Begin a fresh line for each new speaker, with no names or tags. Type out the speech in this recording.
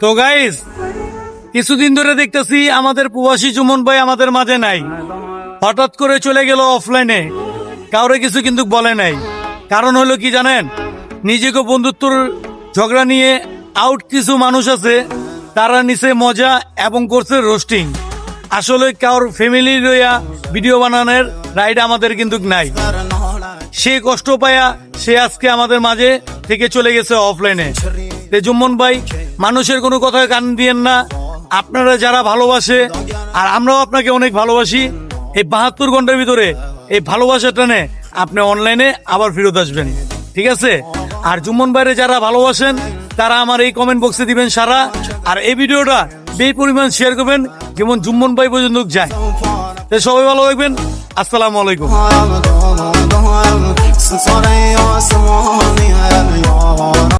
তো গাইস, কিছুদিন ধরে দেখতেছি আমাদের প্রবাসী জুমন ভাই আমাদের মাঝে নাই, হঠাৎ করে চলে গেল অফলাইনে, কাউরে কিছু কিন্তু বলে নাই। কারণ হলো কি জানেন, নিজেকে বন্ধুত্বর ঝগড়া নিয়ে আউট কিছু মানুষ আছে, তারা নিচে মজা এবং করছে রোস্টিং। আসলে কারোর ফ্যামিলি লইয়া ভিডিও বানানোর রাইট আমাদের কিন্তু নাই। সে কষ্ট পায়া সে আজকে আমাদের মাঝে থেকে চলে গেছে অফলাইনে। জুম্মন ভাই, মানুষের কোনো কথায় কান দিয়েন না। আপনারা যারা ভালোবাসে, আর আমরাও আপনাকে অনেক ভালোবাসি, এই 72 ঘন্টার ভিতরে এই ভালোবাসাটা নে আপনি অনলাইনে আবার ফেরত আসবেন, ঠিক আছে? আর জুম্মন ভাইরে যারা ভালোবাসেন তারা আমার এই কমেন্ট বক্সে দিবেন সারা, আর এই ভিডিওটা বেশ পরিমাণ শেয়ার করবেন যেমন জুম্মন ভাই পর্যন্ত যায়। তো সবাই ভালো থাকবেন, আসসালামু আলাইকুম।